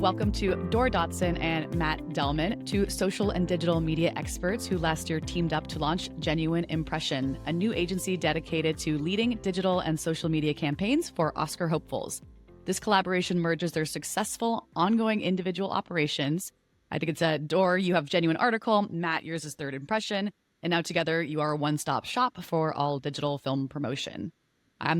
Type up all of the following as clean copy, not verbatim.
welcome to Dore, Dotson and Matt Delman, two social and digital media experts who last year teamed up to launch Genuine Impression, a new agency dedicated to leading digital and social media campaigns for Oscar hopefuls. This collaboration merges their successful, ongoing individual operations. I think it's Dore, you have Genuine Article, Matt, yours is Third Impression, and now together you are a one-stop shop for all digital film promotion.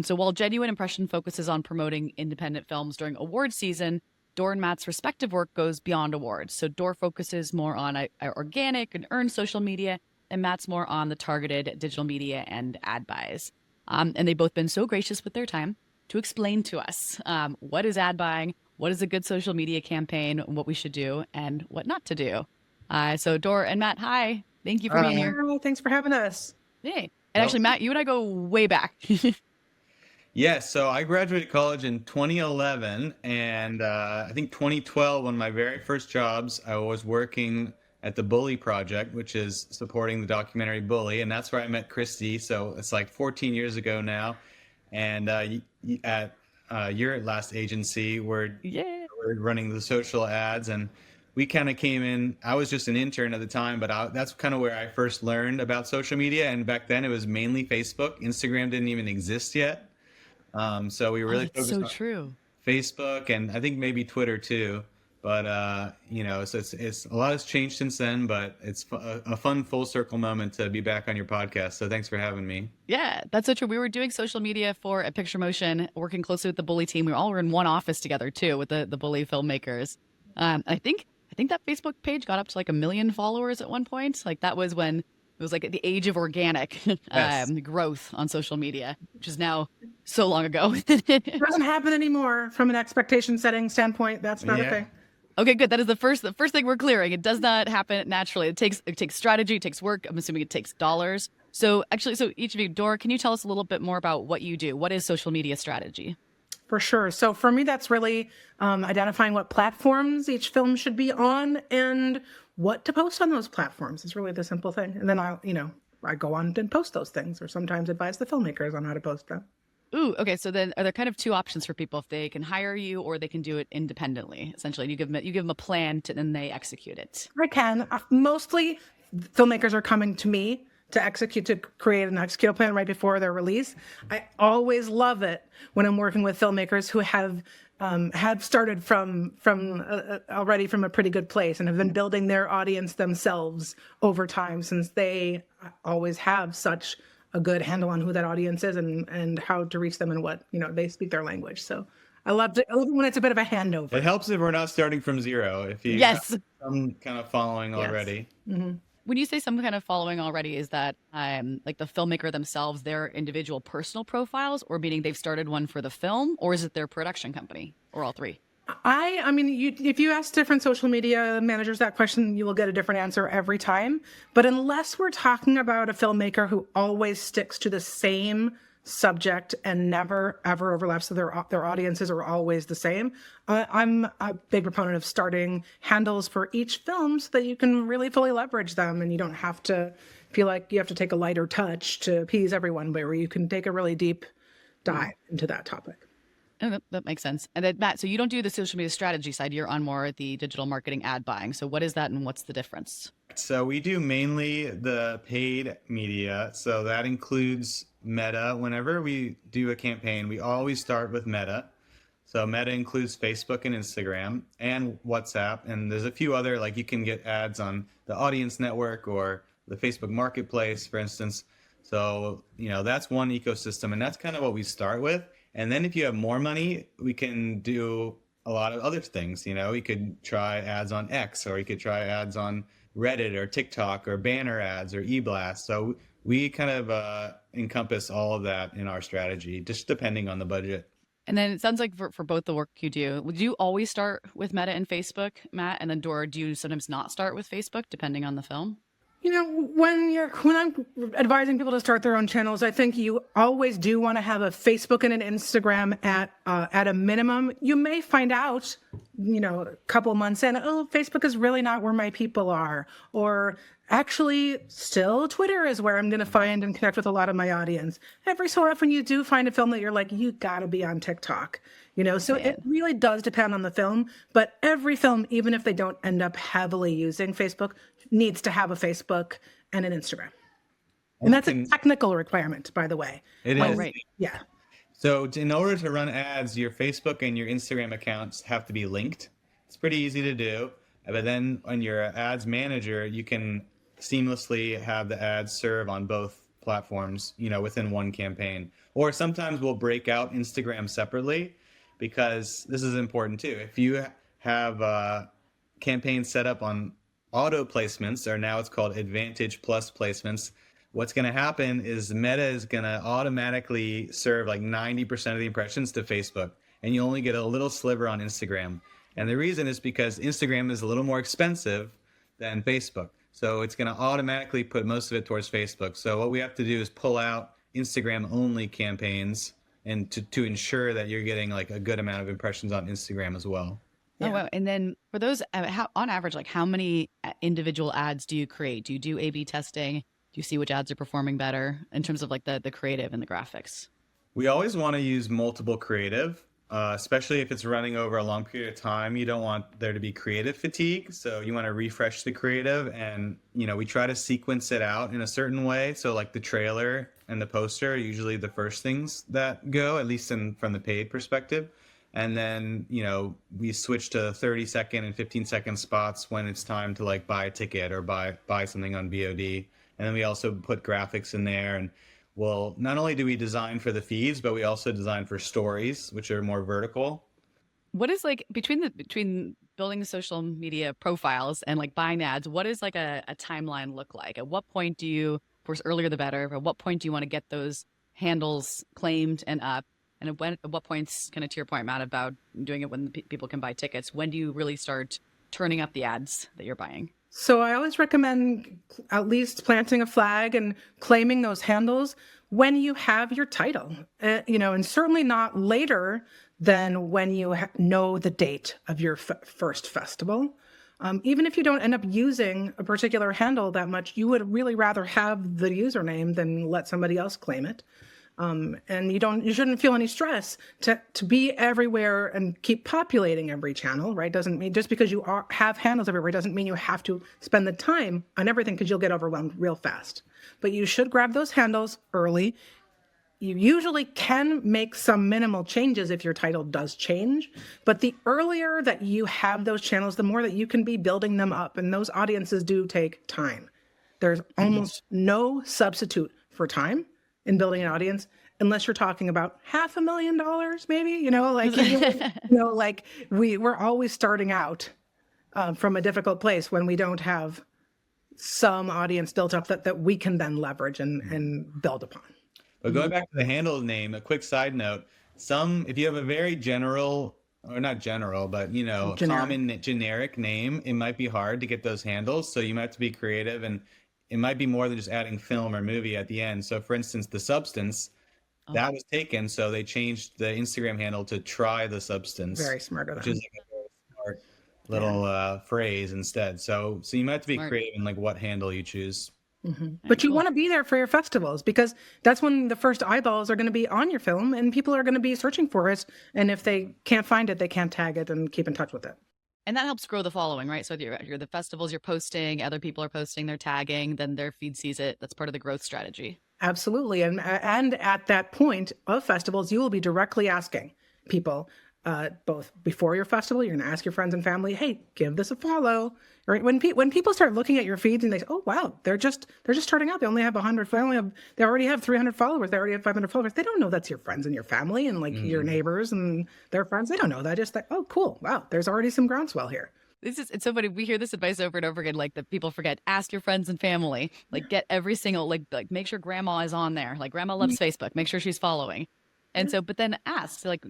So while Genuine Impression focuses on promoting independent films during award season, Dore and Matt's respective work goes beyond awards. So Dore focuses more on organic and earned social media, and Matt's more on the targeted digital media and ad buys. And they've both been so gracious with their time to explain to us what is ad buying, what is a good social media campaign, what we should do, and what not to do. So Dore and Matt, hi. Thank you for being here. Thanks for having us. Hey. And actually, Matt, you and I go way back. Yes, so I graduated college in 2011, and I think 2012, one of my very first jobs, I was working at the Bully Project, which is supporting the documentary Bully, and that's where I met Christie. So it's like 14 years ago now, and at your last agency, we're running the social ads, and we kind of came in. I was just an intern at the time, but that's kind of where I first learned about social media, and back then it was mainly Facebook. Instagram didn't even exist yet. So we were really focused on Facebook, and I think maybe Twitter too. But so it's a lot has changed since then. But it's a fun full circle moment to be back on your podcast. So thanks for having me. Yeah, that's so true. We were doing social media for a picture motion, working closely with the Bully team. We all were in one office together too, with the Bully filmmakers. I think that Facebook page got up to like 1 million followers at one point. Like that was when it was like the age of organic growth on social media, which is now so long ago. It doesn't happen anymore from an expectation setting standpoint. That's not a thing. Okay, good. That is the first thing we're clearing. It does not happen naturally. It takes strategy, it takes work. I'm assuming it takes dollars. So each of you, Dore, can you tell us a little bit more about what you do? What is social media strategy? For sure. So for me, that's really identifying what platforms each film should be on and what to post on those platforms is really the simple thing. And then I go on and post those things, or sometimes advise the filmmakers on how to post them. Ooh, okay. So then are there kind of two options for people? If they can hire you or they can do it independently, essentially. You give them a plan and they execute it. I can. Mostly filmmakers are coming to me to create an execute plan right before their release. I always love it when I'm working with filmmakers who have started from already from a pretty good place and have been building their audience themselves over time, since they always have such a good handle on who that audience is and how to reach them and what, they speak their language. So I love it when it's a bit of a handover. It helps if we're not starting from zero. If you have some kind of following already. Mm-hmm. When you say some kind of following already, is that like the filmmaker themselves, their individual personal profiles, or meaning they've started one for the film, or is it their production company, or all three? If you ask different social media managers that question, you will get a different answer every time. But unless we're talking about a filmmaker who always sticks to the same subject and never ever overlaps, so their audiences are always the same, I'm a big proponent of starting handles for each film so that you can really fully leverage them and you don't have to feel like you have to take a lighter touch to appease everyone, but where you can take a really deep dive into that topic. Oh, that makes sense. And then Matt, so you don't do the social media strategy side, you're on more the digital marketing ad buying. So what is that and what's the difference? So we do mainly the paid media. So that includes Meta. Whenever we do a campaign, we always start with Meta. So Meta includes Facebook and Instagram and WhatsApp. And there's a few other, like you can get ads on the Audience Network or the Facebook Marketplace, for instance. So, that's one ecosystem. And that's kind of what we start with. And then if you have more money, we can do a lot of other things. We could try ads on X, or we could try ads on Reddit or TikTok or banner ads or e-blast. So we kind of encompass all of that in our strategy, just depending on the budget. And then it sounds like for both the work you do, would you always start with Meta and Facebook, Matt? And then Dore, do you sometimes not start with Facebook depending on the film? When I'm advising people to start their own channels, I think you always do want to have a Facebook and an Instagram at a minimum. You may find out, a couple months in, Facebook is really not where my people are, or actually still Twitter is where I'm going to find and connect with a lot of my audience. Every so often you do find a film that you're like, you got to be on TikTok. So it really does depend on the film, but every film, even if they don't end up heavily using Facebook, needs to have a Facebook and an Instagram. And that's a technical requirement, by the way. It is. Right. Yeah. So in order to run ads, your Facebook and your Instagram accounts have to be linked. It's pretty easy to do. But then on your ads manager, you can seamlessly have the ads serve on both platforms, within one campaign. Or sometimes we'll break out Instagram separately, because this is important too. If you have campaigns set up on auto placements, or now it's called Advantage Plus placements, what's going to happen is Meta is going to automatically serve like 90% of the impressions to Facebook, and you only get a little sliver on Instagram. And the reason is because Instagram is a little more expensive than Facebook. So it's going to automatically put most of it towards Facebook. So what we have to do is pull out Instagram only campaigns, and to ensure that you're getting like a good amount of impressions on Instagram as well. Yeah. Oh, wow. And then for those, on average, like how many individual ads do you create? Do you do A/B testing? Do you see which ads are performing better in terms of like the creative and the graphics? We always want to use multiple creative, especially if it's running over a long period of time. You don't want there to be creative fatigue. So you want to refresh the creative, and, we try to sequence it out in a certain way. So like the trailer and the poster are usually the first things that go, at least from the paid perspective. And then, we switch to 30-second and 15-second spots when it's time to like buy a ticket or buy something on VOD. And then we also put graphics in there. And well, not only do we design for the feeds, but we also design for stories, which are more vertical. What is like between building social media profiles and like buying ads, what is like a timeline look like? At what point do you, of course, earlier the better, but at what point do you want to get those handles claimed and up? And at what points, kind of to your point, Matt, about doing it when people can buy tickets, when do you really start turning up the ads that you're buying? So I always recommend at least planting a flag and claiming those handles when you have your title, and certainly not later than when you know the date of your first festival. Even if you don't end up using a particular handle that much, you would really rather have the username than let somebody else claim it. And you shouldn't feel any stress to be everywhere and keep populating every channel, right? Doesn't mean just because you have handles everywhere doesn't mean you have to spend the time on everything, because you'll get overwhelmed real fast. But you should grab those handles early. You usually can make some minimal changes if your title does change, but the earlier that you have those channels, the more that you can be building them up, and those audiences do take time. There's almost no substitute for time in building an audience, unless you're talking about $500,000, maybe, we're always starting out from a difficult place when we don't have some audience built up that we can then leverage and build upon. But going back to the handle name, a quick side note, if you have a very general, or not general, but, common generic name, it might be hard to get those handles. So you might have to be creative, and it might be more than just adding film or movie at the end. So for instance, The Substance, that was taken. So they changed the Instagram handle to Try the Substance. Very smart of them. Which is like a very smart little phrase instead. So you might have to be creative in like what handle you choose. Mm-hmm. But you want to be there for your festivals, because that's when the first eyeballs are going to be on your film and people are going to be searching for it. And if they can't find it, they can't tag it and keep in touch with it. And that helps grow the following, right? So you're the festivals you're posting, other people are posting, they're tagging, then their feed sees it. That's part of the growth strategy. Absolutely. And at that point of festivals, you will be directly asking people, both before your festival, you're going to ask your friends and family, hey, give this a follow. Right? When people start looking at your feeds and they say, oh, wow, they're just starting out. They only have 100. They already have 300 followers. They already have 500 followers. They don't know that's your friends and your family and like your neighbors and their friends. They don't know that. Just like, oh, cool. Wow, there's already some groundswell here. It's so funny. We hear this advice over and over again, like that people forget, ask your friends and family, like get every single, like make sure grandma is on there. Like grandma loves Facebook, make sure she's following. And so, but then ask, like,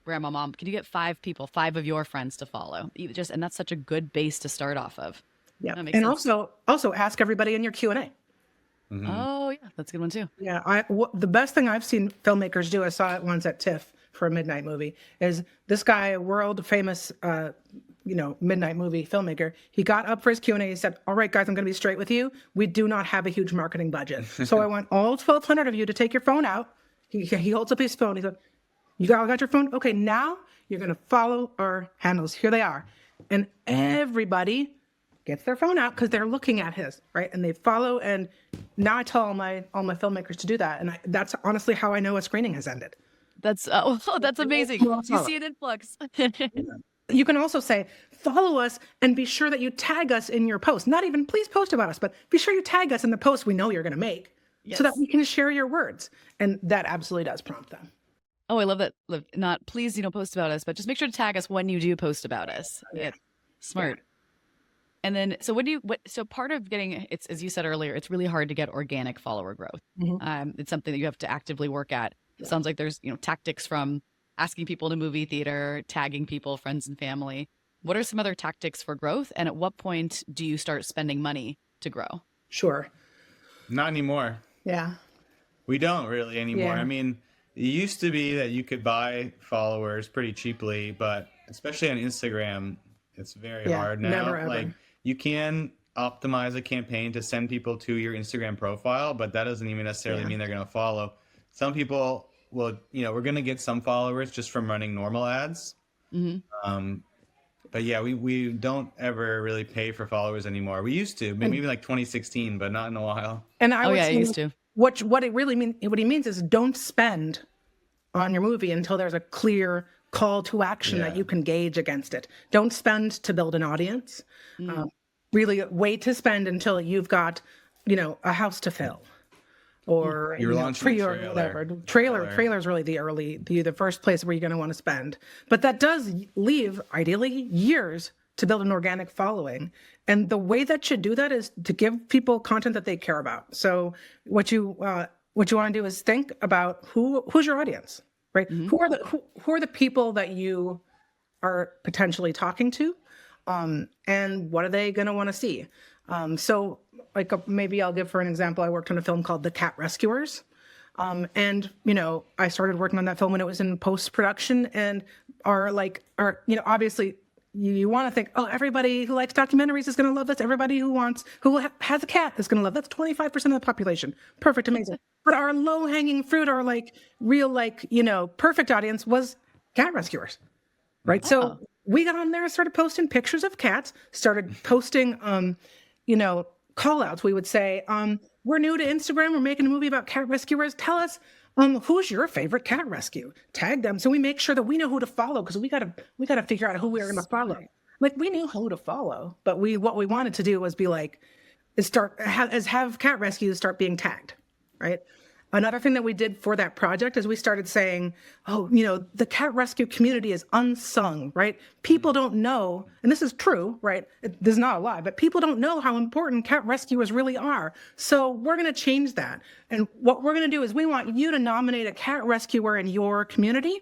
grandma, mom, can you get 5 people, 5 of your friends to follow? And that's such a good base to start off of. Yeah. And also ask everybody in your Q&A. Mm-hmm. Oh yeah. That's a good one too. Yeah. The best thing I've seen filmmakers do, I saw it once at TIFF for a midnight movie, is this guy, world famous, midnight movie filmmaker. He got up for his Q&A. He said, all right, guys, I'm going to be straight with you. We do not have a huge marketing budget. So I want all 1,200 of you to take your phone out. He holds up his phone. He said, You got your phone? Okay, now you're going to follow our handles. Here they are. And everybody gets their phone out because they're looking at his, right? And they follow. And now I tell all my filmmakers to do that. And that's honestly how I know a screening has ended. That's that's amazing. You see an influx. You can also say, follow us and be sure that you tag us in your post. Not even please post about us, but be sure you tag us in the post we know you're going to make so that we can share your words. And that absolutely does prompt them. Oh, I love that. Not please, post about us, but just make sure to tag us when you do post about us. Yeah. Smart. Yeah. And then, so so part of getting, it's, as you said earlier, it's really hard to get organic follower growth. It's something that you have to actively work at. It sounds like there's, tactics from asking people to movie theater, tagging people, friends and family. What are some other tactics for growth? And at what point do you start spending money to grow? Sure. Not anymore. Yeah. We don't really anymore. Yeah. I mean, it used to be that you could buy followers pretty cheaply, but especially on Instagram, it's very hard now. Never ever. Like, you can optimize a campaign to send people to your Instagram profile, but that doesn't even necessarily mean they're going to follow. Some people will, we're going to get some followers just from running normal ads. But yeah, we don't ever really pay for followers anymore. We used to, maybe like 2016, but not in a while. And I would say used to. What it really means, what he means is don't spend on your movie until there's a clear call to action that you can gauge against it. Don't spend to build an audience. Really wait to spend until you've got, a house to fill. Or you're launching or whatever. Trailer is really the first place where you're going to want to spend. But that does leave, ideally, years to build an organic following. And the way that you do that is to give people content that they care about. So what you want to do is think about who's your audience, right? Who are the people that you are potentially talking to, and what are they going to want to see? So maybe I'll give for an example. I worked on a film called The Cat Rescuers. And, I started working on that film when it was in post-production, and obviously you want to think, oh, everybody who likes documentaries is going to love this. Everybody who has a cat is going to love that's 25% of the population. Perfect. Amazing. But our low-hanging fruit, our perfect audience was cat rescuers. Right. Oh. So we got on there, started posting pictures of cats, started posting, call outs. We would say, we're new to Instagram. We're making a movie about cat rescuers. Tell us, who's your favorite cat rescue? Tag them. So we make sure that we know who to follow, because we gotta figure out who we're going to follow. Like, we knew who to follow, but what we wanted to do was be like, have cat rescues start being tagged. Right. Another thing that we did for that project is we started saying, the cat rescue community is unsung, right? People don't know, and this is true, right? This is not a lie, but people don't know how important cat rescuers really are. So we're going to change that. And what we're going to do is we want you to nominate a cat rescuer in your community,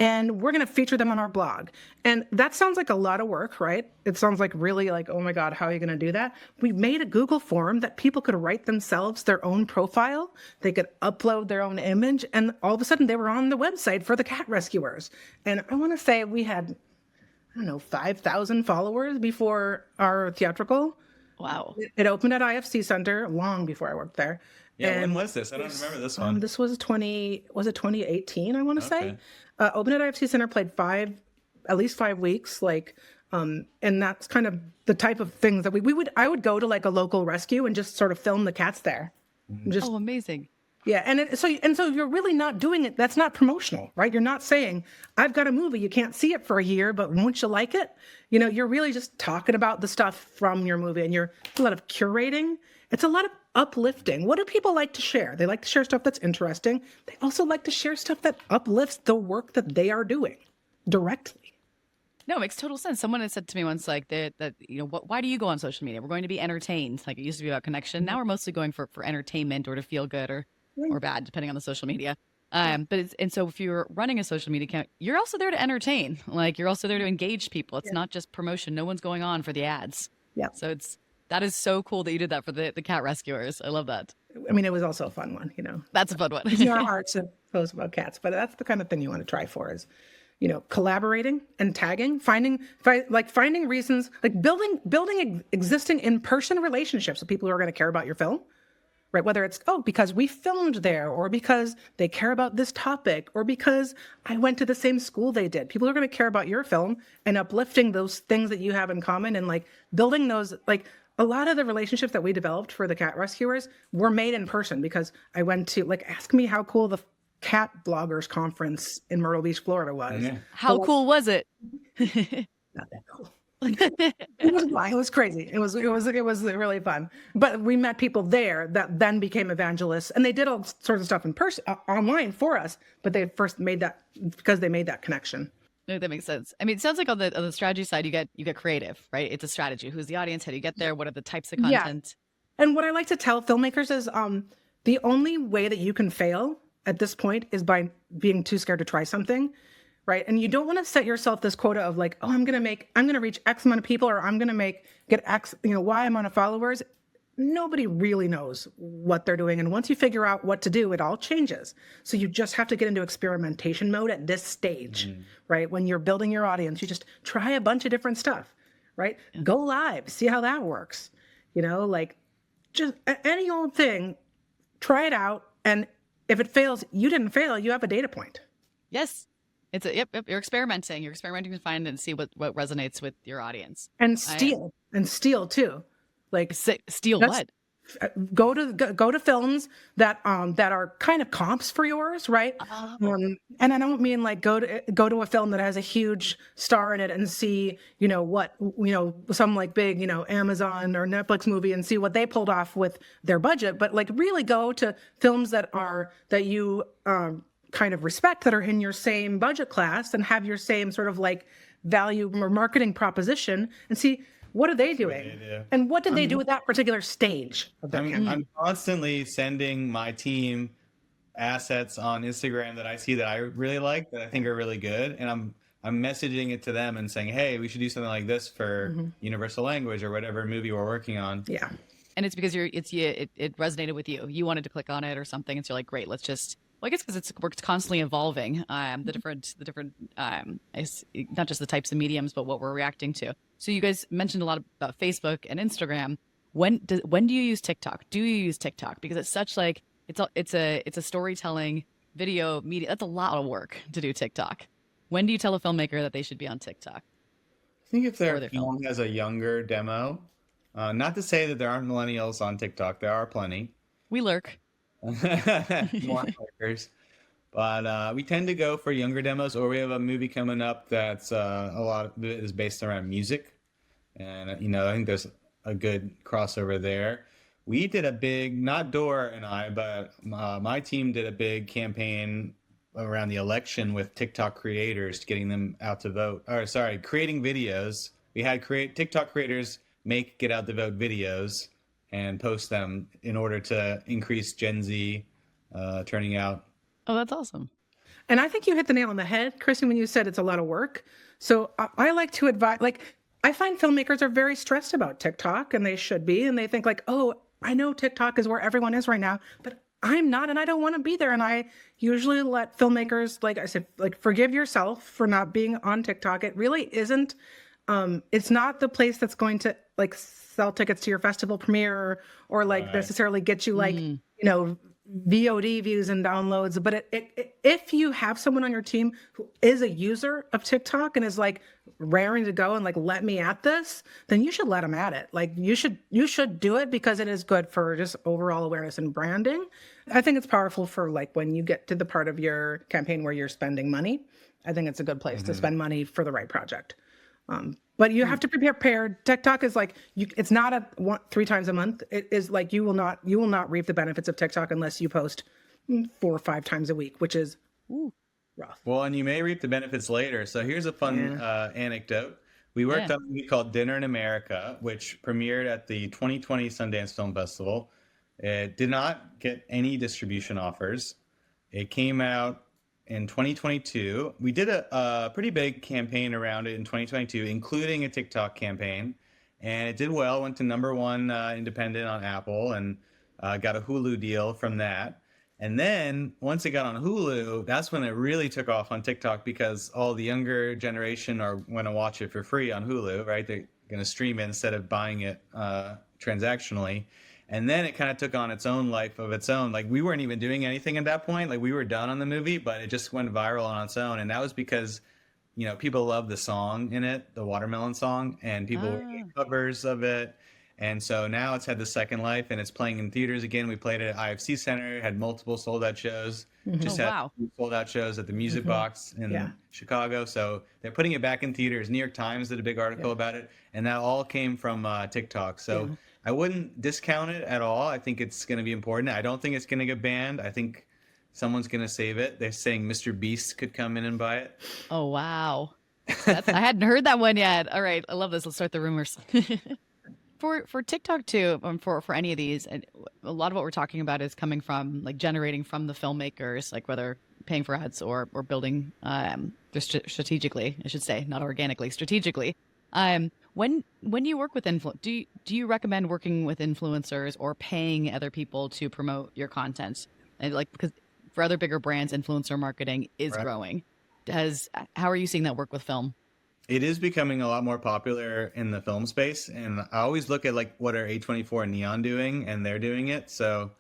and we're going to feature them on our blog. And that sounds like a lot of work, right? It sounds like really like, oh my God, how are you going to do that? We made a Google form that people could write themselves their own profile. They could upload their own image, and all of a sudden they were on the website for the cat rescuers. And I want to say we had, 5,000 followers before our theatrical. Wow. It opened at IFC Center long before I worked there. Yeah, and when was this? I don't remember this one. This was 2018, I want to say. Opened at IFC Center, played at least 5 weeks, and that's kind of the type of things that I would go to like a local rescue and just sort of film the cats there. Oh, amazing. Yeah, and so you're really not doing it. That's not promotional, right? You're not saying, I've got a movie, you can't see it for a year, but won't you like it? You're really just talking about the stuff from your movie, and you're a lot of curating. It's a lot of uplifting. What do people like to share? They like to share stuff that's interesting. They also like to share stuff that uplifts the work that they are doing directly. No, it makes total sense. Someone had said to me once, why do you go on social media? We're going to be entertained. Like, it used to be about connection. Now we're mostly going for entertainment or to feel good or bad, depending on the social media. So if you're running a social media account, you're also there to entertain. Like, you're also there to engage people. It's not just promotion. No one's going on for the ads. Yeah. So that is so cool that you did that for the cat rescuers. I love that. I mean, it was also a fun one, That's a fun one. It's not hard to post about cats, but that's the kind of thing you want to try for is, collaborating and tagging, finding reasons, like building existing in-person relationships with people who are going to care about your film, right? Whether it's, oh, because we filmed there, or because they care about this topic, or because I went to the same school they did. People are going to care about your film, and uplifting those things that you have in common, and like building those, like a lot of the relationships that we developed for the cat rescuers were made in person, because I went to, like, ask me how cool the cat bloggers conference in Myrtle Beach, Florida was. Yeah. How cool was it? Not that cool. It was crazy. It was really fun. But we met people there that then became evangelists, and they did all sorts of stuff in person, online for us. But they first made that because they made that connection. No, that makes sense. I mean, it sounds like on the strategy side, you get creative, right? It's a strategy. Who's the audience? How do you get there? What are the types of content? Yeah. And what I like to tell filmmakers is the only way that you can fail at this point is by being too scared to try something. Right. And you don't want to set yourself this quota of like, oh, I'm going to reach X amount of people, or I'm going to get X, Y amount of followers. Nobody really knows what they're doing. And once you figure out what to do, it all changes. So you just have to get into experimentation mode at this stage, right? When you're building your audience, you just try a bunch of different stuff, right? Yeah. Go live, see how that works. Like just any old thing, try it out. And if it fails, you didn't fail. You have a data point. Yes. Yep, you're experimenting. You're experimenting to find and see what resonates with your audience. And steal too. Like steal what? Go to films that are kind of comps for yours, right? And I don't mean like go to a film that has a huge star in it and see some like big Amazon or Netflix movie and see what they pulled off with their budget, but like really go to films that you kind of respect, that are in your same budget class and have your same sort of like value or marketing proposition, and see what are they doing and what did they do with that particular stage of their campaign. I'm constantly sending my team assets on Instagram that I see that I really like, that I think are really good, and I'm messaging it to them and saying, hey, we should do something like this for Universal Language or whatever movie we're working on. Yeah. And it's because it resonated with you. You wanted to click on it or something, and so you're like, great, let's just. Well, I guess because we're constantly evolving, the different, not just the types of mediums, but what we're reacting to. So you guys mentioned a lot about Facebook and Instagram. When do you use TikTok? Do you use TikTok? Because it's such like it's a storytelling video media. That's a lot of work to do TikTok. When do you tell a filmmaker that they should be on TikTok? I think if their film has a younger demo, not to say that there aren't millennials on TikTok, there are plenty. We lurk. More workers, but we tend to go for younger demos, or we have a movie coming up that's a lot of it is based around music, and I think there's a good crossover there. We did a big, not Dore and I, but my team did a big campaign around the election with TikTok creators, getting them out to vote, creating videos. We had TikTok creators make get out the vote videos and post them in order to increase Gen Z turning out. Oh, that's awesome. And I think you hit the nail on the head, Christie, when you said it's a lot of work. So I like to advise, I find filmmakers are very stressed about TikTok, and they should be. And they think like, oh, I know TikTok is where everyone is right now, but I'm not, and I don't want to be there. And I usually let filmmakers, like I said, forgive yourself for not being on TikTok. It really isn't. It's not the place that's going to sell tickets to your festival premiere or necessarily get you VOD views and downloads. But if you have someone on your team who is a user of TikTok and is raring to go and let me at this, then you should let them at it. You should do it because it is good for just overall awareness and branding. I think it's powerful for when you get to the part of your campaign where you're spending money. I think it's a good place to spend money for the right project. But you have to be prepared. TikTok is it's not 3 times a month. It is you will not reap the benefits of TikTok unless you post 4 or 5 times a week, which is rough. Well, and you may reap the benefits later. So here's a fun anecdote. We worked on a movie called Dinner in America, which premiered at the 2020 Sundance Film Festival. It did not get any distribution offers. It came out in 2022. We did a pretty big campaign around it in 2022, including a TikTok campaign, and it did well, went to #1 independent on Apple, and got a Hulu deal from that. And then once it got on Hulu, that's when it really took off on TikTok, because all the younger generation are going to watch it for free on Hulu, right? They're going to stream it instead of buying it transactionally. And then it kind of took on its own life of its own. Like we weren't even doing anything at that point. Like we were done on the movie, but it just went viral on its own. And that was because, people love the song in it, the Watermelon song, and people were Ah. doing covers of it. And so now it's had the second life and it's playing in theaters again. We played it at IFC Center, had multiple sold out shows, just Oh, had wow. sold out shows at the Music Box in Yeah. Chicago. So they're putting it back in theaters. New York Times did a big article about it. And that all came from TikTok. So I wouldn't discount it at all. I think it's going to be important. I don't think it's going to get banned. I think someone's going to save it. They're saying Mr. Beast could come in and buy it. Oh, wow. I hadn't heard that one yet. All right. I love this. Let's start the rumors. For TikTok too, for any of these, and a lot of what we're talking about is coming from like generating from the filmmakers, like whether paying for ads or building just strategically, I should say, not organically, strategically. When you work with do you recommend working with influencers or paying other people to promote your content? And like because for other bigger brands, influencer marketing is Right. growing. How are you seeing that work with film? It is becoming a lot more popular in the film space, and I always look at like what are A24 and Neon doing, and they're doing it. So,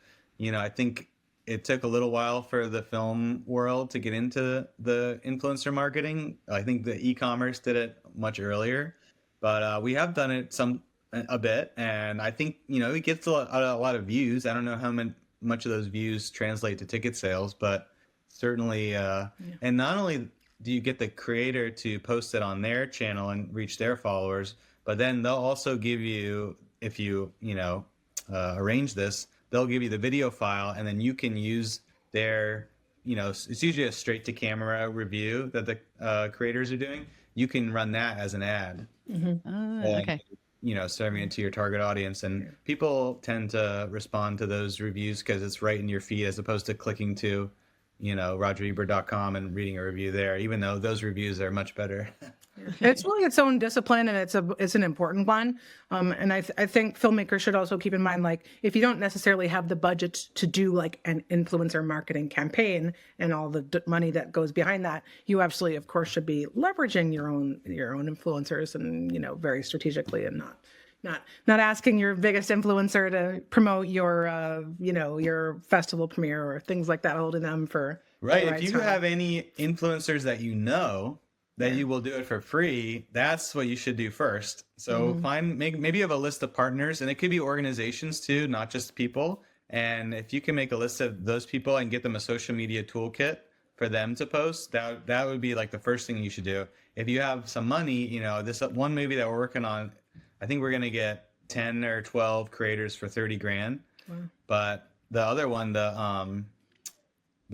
I think it took a little while for the film world to get into the influencer marketing. I think the e-commerce did it much earlier, but we have done it a bit, and I think it gets a lot of views. I don't know how much of those views translate to ticket sales, but certainly, and not only do you get the creator to post it on their channel and reach their followers, but then they'll also give you, if you arrange this, they'll give you the video file, and then you can use their, it's usually a straight to camera review that the creators are doing. You can run that as an ad, Okay. serving it to your target audience, and people tend to respond to those reviews because it's right in your feed as opposed to clicking to rogerebert.com and reading a review there, even though those reviews are much better. It's really its own discipline, and it's an important one. And I think filmmakers should also keep in mind, like, if you don't necessarily have the budget to do like an influencer marketing campaign and all the money that goes behind that, you absolutely, of course, should be leveraging your own influencers and very strategically, and not asking your biggest influencer to promote your your festival premiere or things like that, holding them for Right. the If right you time. have any influencers that that you will do it for free, that's what you should do first. So maybe you have a list of partners, and it could be organizations too, not just people. And if you can make a list of those people and get them a social media toolkit for them to post, that would be like the first thing you should do. If you have some money, this one movie that we're working on, I think we're going to get 10 or 12 creators for 30 grand. But the other one, the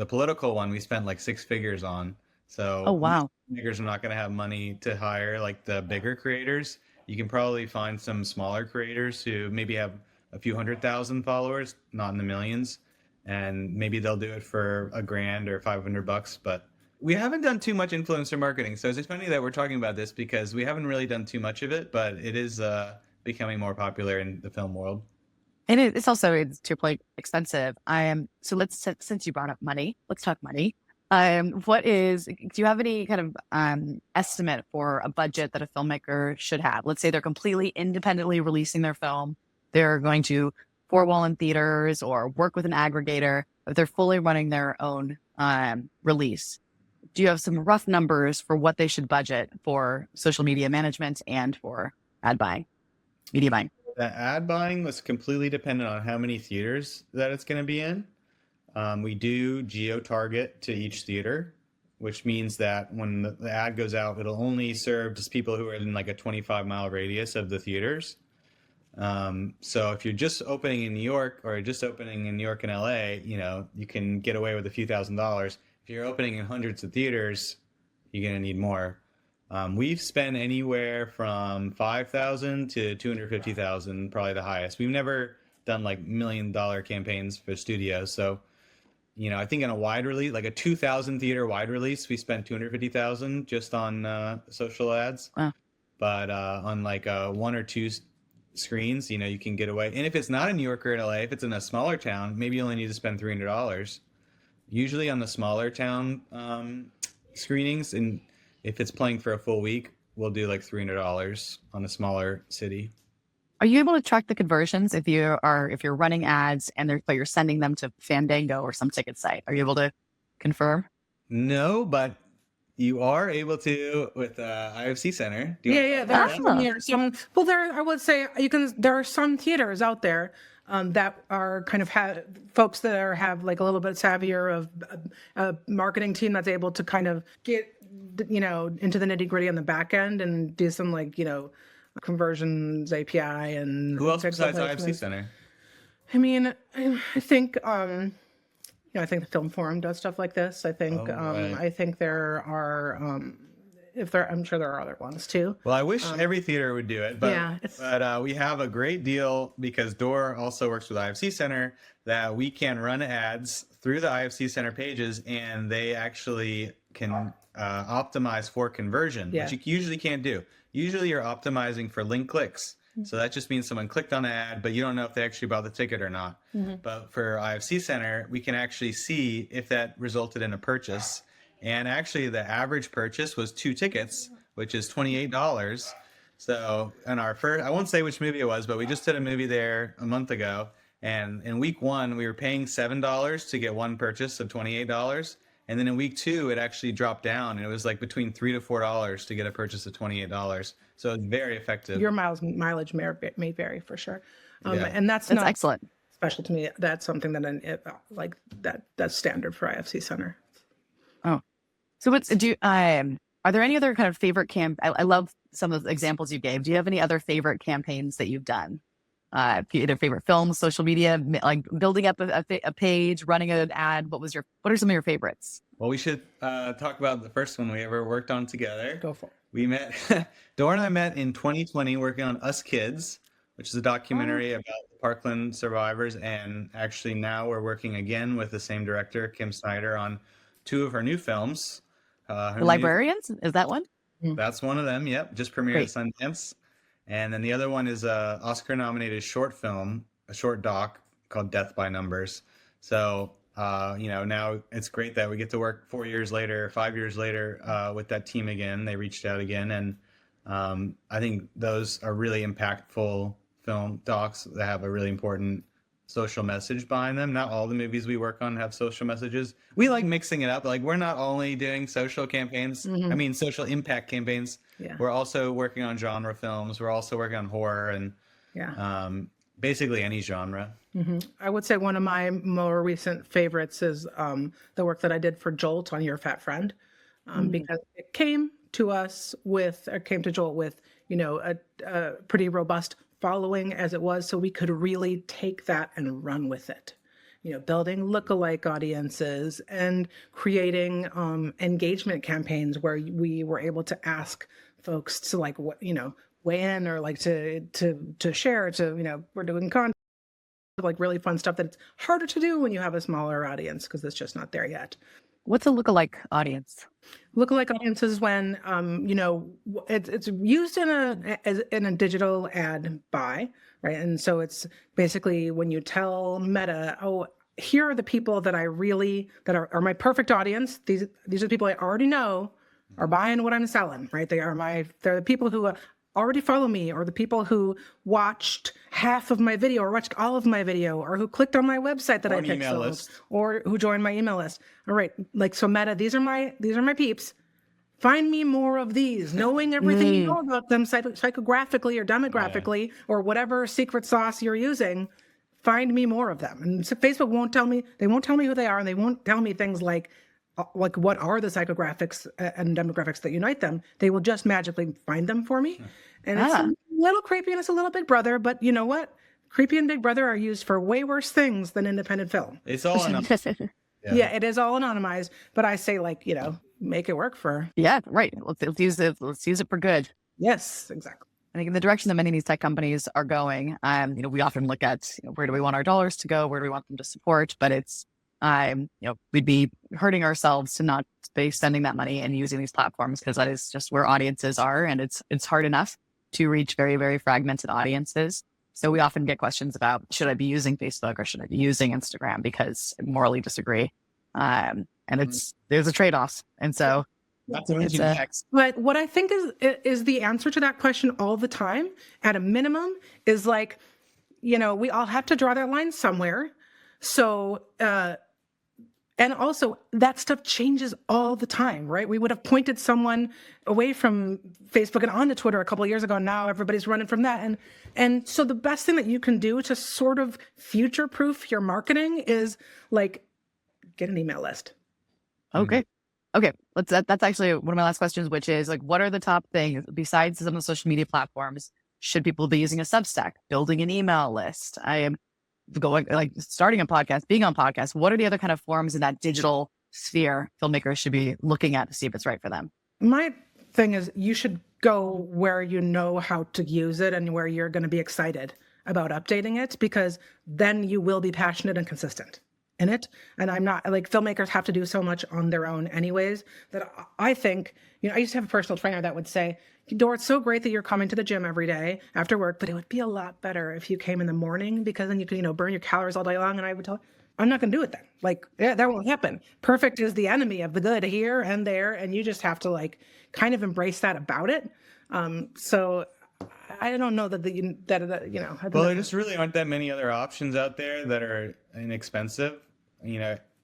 political one, we spent like 6 figures on. So Oh, wow. makers are not going to have money to hire like the bigger creators. You can probably find some smaller creators who maybe have a few 100,000 followers, not in the millions. And maybe they'll do it for $1,000 or $500, but we haven't done too much influencer marketing. So it's funny that we're talking about this because we haven't really done too much of it, but it is becoming more popular in the film world. And it's also, it's to your point, expensive. So since you brought up money, let's talk money. Do you have any kind of estimate for a budget that a filmmaker should have? Let's say they're completely independently releasing their film. They're going to four-wall in theaters or work with an aggregator, but they're fully running their own release. Do you have some rough numbers for what they should budget for social media management and for ad buying, media buying? The ad buying was completely dependent on how many theaters that it's going to be in. We do geo-target to each theater, which means that when the ad goes out, it'll only serve just people who are in like a 25-mile radius of the theaters. So if you're just opening in New York or just opening in New York and LA, you can get away with a few $1,000s. If you're opening in hundreds of theaters, you're going to need more. We've spent anywhere from $5,000 to $250,000, probably the highest. We've never done like $1 million campaigns for studios. So, I think in a wide release, like a 2,000 theater wide release, we spent $250,000 just on social ads. Wow. But on like 1 or 2 screens, you can get away. And if it's not in New York or LA, if it's in a smaller town, maybe you only need to spend $300. Usually on the smaller town screenings, and if it's playing for a full week, we'll do like $300 on a smaller city. Are you able to track the conversions if you're running ads but you're sending them to Fandango or some ticket site? Are you able to confirm? No, but you are able to with IFC Center. Do you want to talk There about are that? some, well, I would say there are some theaters out there that are kind of folks that have like a little bit savvier of a marketing team that's able to kind of get, into the nitty gritty on the back end and do some like, conversions API and Who else besides placements. IFC Center? I mean, I think, I think the Film Forum does stuff like this. I think, right. I think there are, I'm sure there are other ones too. Well, I wish every theater would do it, but Yeah, we have a great deal because Dore also works with IFC Center that we can run ads through the IFC Center pages, and they actually can optimize for conversion, which you usually can't do. Usually, you're optimizing for link clicks. So that just means someone clicked on an ad, but you don't know if they actually bought the ticket or not. But for IFC Center, we can actually see if that resulted in a purchase. And actually, the average purchase was 2 tickets, which is $28. So in our first, I won't say which movie it was, but we just did a movie there a month ago. And in week 1, we were paying $7 to get one purchase of $28. And then in week 2, it actually dropped down. And it was like between $3 to $4 to get a purchase of $28. So it's very effective. Your mileage may vary for sure. Yeah. And that's That's not excellent. special to me. That's something that that's standard for IFC Center. Oh, so are there any other kind of favorite I love some of the examples you gave. Do you have any other favorite campaigns that you've done? Either favorite films, social media, like building up a page, running an ad. What are some of your favorites? Well, we should talk about the first one we ever worked on together. Go for it. We met, Dore and I met in 2020 working on Us Kids, which is a documentary about the Parkland survivors. And actually now we're working again with the same director, Kim Snyder, on 2 of her new films. The Librarians? Is that one? That's one of them. Yep. Just premiered at Sundance. And then the other one is a Oscar-nominated short film, a short doc called Death by Numbers. So, now it's great that we get to work 5 years later, with that team again. They reached out again. And I think those are really impactful film docs that have a really important social message behind them. Not all the movies we work on have social messages. We like mixing it up. Like, we're not only doing social campaigns, social impact campaigns. Yeah. We're also working on genre films. We're also working on horror and basically any genre. I would say one of my more recent favorites is the work that I did for Jolt on Your Fat Friend, because it came to Jolt with, a pretty robust following as it was, so we could really take that and run with it. Building lookalike audiences and creating engagement campaigns where we were able to ask folks to weigh in or to share, we're doing content, like really fun stuff that's harder to do when you have a smaller audience because it's just not there yet. What's a lookalike audience? Lookalike audience is when it's used in a digital ad buy, right? And so it's basically when you tell Meta, oh, here are the people that are my perfect audience. These are the people I already know are buying what I'm selling, right? They're the people who already follow me, or the people who watched half of my video or watched all of my video, or who clicked on my website that I pixeled, or who joined my email list. All right, so Meta, these are my peeps. Find me more of these, knowing everything you know about them psychographically or demographically, or whatever secret sauce you're using. Find me more of them. And so Facebook won't tell me who they are, and they won't tell me things like what are the psychographics and demographics that unite them. They will just magically find them for me. And it's a little creepy and it's a little Big Brother, but you know what? Creepy and Big Brother are used for way worse things than independent film. It's all anonymized. Yeah, it is all anonymized, but I say make it work for. Yeah, right. Let's use it. Let's use it for good. Yes, exactly. I think in the direction that many of these tech companies are going, we often look at where do we want our dollars to go? Where do we want them to support? But it's, we'd be hurting ourselves to not be spending that money and using these platforms, because that is just where audiences are. And it's hard enough to reach very, very fragmented audiences. So we often get questions about, should I be using Facebook or should I be using Instagram? Because I morally disagree. And there's a trade-off. And so Not to mention X. But what I think is the answer to that question all the time, at a minimum, is like, we all have to draw that line somewhere. So, and also that stuff changes all the time, right? We would have pointed someone away from Facebook and onto Twitter a couple of years ago. And now everybody's running from that. And so the best thing that you can do to sort of future-proof your marketing is like, get an email list. Okay. Okay. That's actually one of my last questions, which is like, what are the top things besides some of the social media platforms? Should people be using a Substack, building an email list? I am starting a podcast, being on podcasts. What are the other kind of forms in that digital sphere filmmakers should be looking at to see if it's right for them? My thing is, you should go where you know how to use it and where you're going to be excited about updating it, because then you will be passionate and consistent in it. And I'm not like, filmmakers have to do so much on their own anyways, that I think, I used to have a personal trainer that would say, Dore, it's so great that you're coming to the gym every day after work, but it would be a lot better if you came in the morning, because then you could, burn your calories all day long. And I would tell her, I'm not going to do it then. Like, yeah, that won't happen. Perfect is the enemy of the good here and there. And you just have to like kind of embrace that about it. So I don't know that Well, there just really aren't that many other options out there that are inexpensive.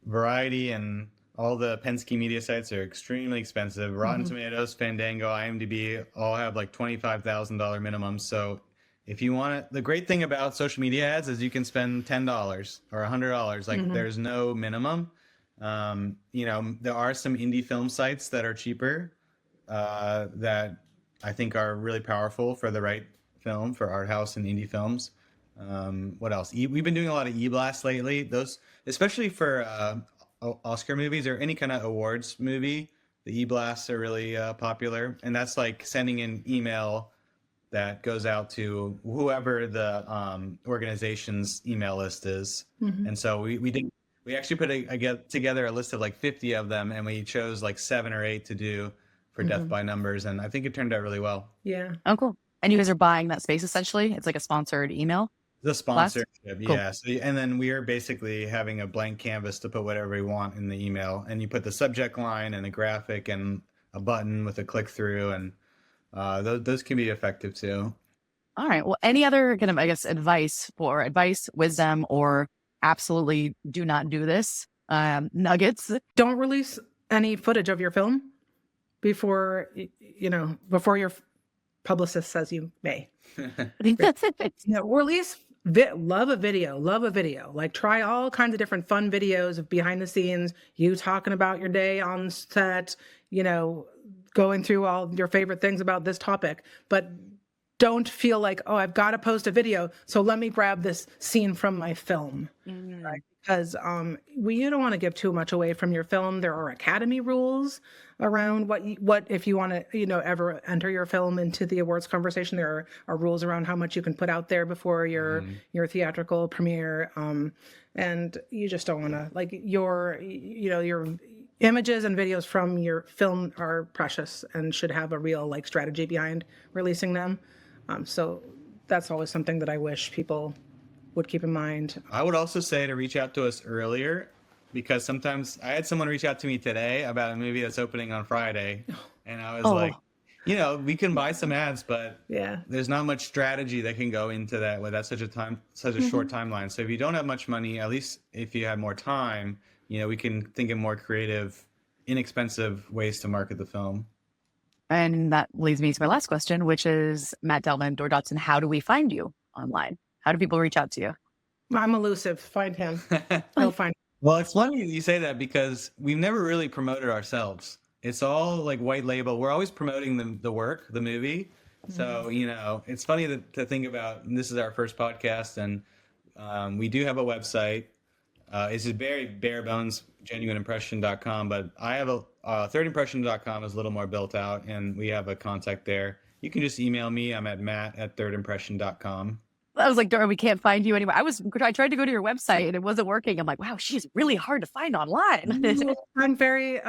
Variety and all the Penske media sites are extremely expensive. Rotten Tomatoes, Fandango, IMDb all have like $25,000 minimums. So if you want it, the great thing about social media ads is you can spend $10 or $100. Like there's no minimum. There are some indie film sites that are cheaper that I think are really powerful for the right film, for art house and indie films. What else? We've been doing a lot of e-blasts lately. Those, especially for Oscar movies or any kind of awards movie, the e-blasts are really popular. And that's like sending an email that goes out to whoever the organization's email list is. And so we actually put together a list of like 50 of them, and we chose like 7 or 8 to do for Death by Numbers. And I think it turned out really well. Yeah. Oh, cool. And you guys are buying that space essentially? It's like a sponsored email? The sponsorship, Cool. yeah. So, and then we are basically having a blank canvas to put whatever we want in the email. And you put the subject line and a graphic and a button with a click through. And those can be effective too. All right. Well, any other kind of, advice, wisdom, or absolutely do not do this nuggets? Don't release any footage of your film before your publicist says you may. Release love a video. Like, try all kinds of different fun videos of behind the scenes, you talking about your day on set, going through all your favorite things about this topic. But don't feel like, oh, I've got to post a video, so let me grab this scene from my film. Right? Because you don't want to give too much away from your film. There are Academy rules around what if you want to ever enter your film into the awards conversation. There are rules around how much you can put out there before your theatrical premiere, and you just don't want to, like, your images and videos from your film are precious and should have a real strategy behind releasing them. So that's always something that I wish people would keep in mind. I would also say to reach out to us earlier, because sometimes I had someone reach out to me today about a movie that's opening on Friday, and I was like, we can buy some ads, but there's not much strategy that can go into that with such a short timeline. So if you don't have much money, at least if you have more time, we can think of more creative, inexpensive ways to market the film. And that leads me to my last question, which is, Matt Delman, Dore Dotson, how do we find you online? How do people reach out to you? I'm elusive. Find him. He'll find. Well, it's funny you say that, because we've never really promoted ourselves. It's all like white label. We're always promoting the work, the movie. So, it's funny to think about. This is our first podcast, and we do have a website. It's a very bare bones, genuineimpression.com, but I have thirdimpression.com is a little more built out, and we have a contact there. You can just email me. I'm at matt@thirdimpression.com. I was like, Dore, we can't find you anywhere. I tried to go to your website and it wasn't working. I'm like, wow, she's really hard to find online. I'm very,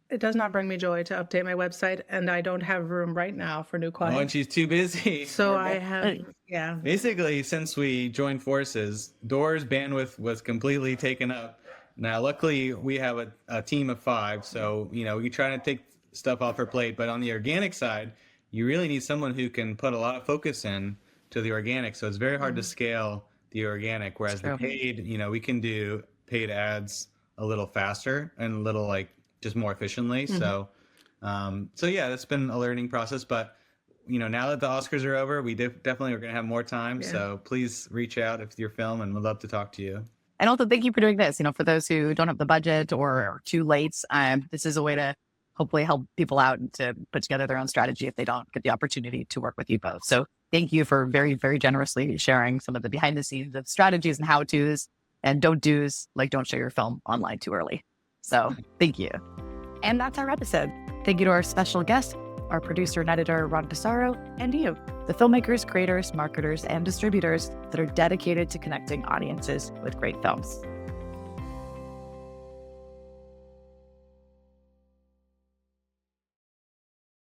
it does not bring me joy to update my website, and I don't have room right now for new clients. Oh, and she's too busy. So I have, Basically, since we joined forces, Dore's bandwidth was completely taken up. Now, luckily, we have a team of 5, so we try to take stuff off her plate. But on the organic side, you really need someone who can put a lot of focus in to the organic. So it's very hard to scale the organic, whereas the paid, we can do paid ads a little faster and a little like just more efficiently. So yeah, that's been a learning process, but now that the Oscars are over, we definitely are going to have more time. Yeah. So please reach out if your film, and we'd love to talk to you. And also thank you for doing this. For those who don't have the budget or are too late, this is a way to hopefully help people out and to put together their own strategy if they don't get the opportunity to work with you both. So thank you for very, very generously sharing some of the behind the scenes of strategies and how-tos and don't-dos, like don't share your film online too early. So thank you. And that's our episode. Thank you to our special guest, our producer and editor, Ron Passaro, and you, the filmmakers, creators, marketers, and distributors that are dedicated to connecting audiences with great films.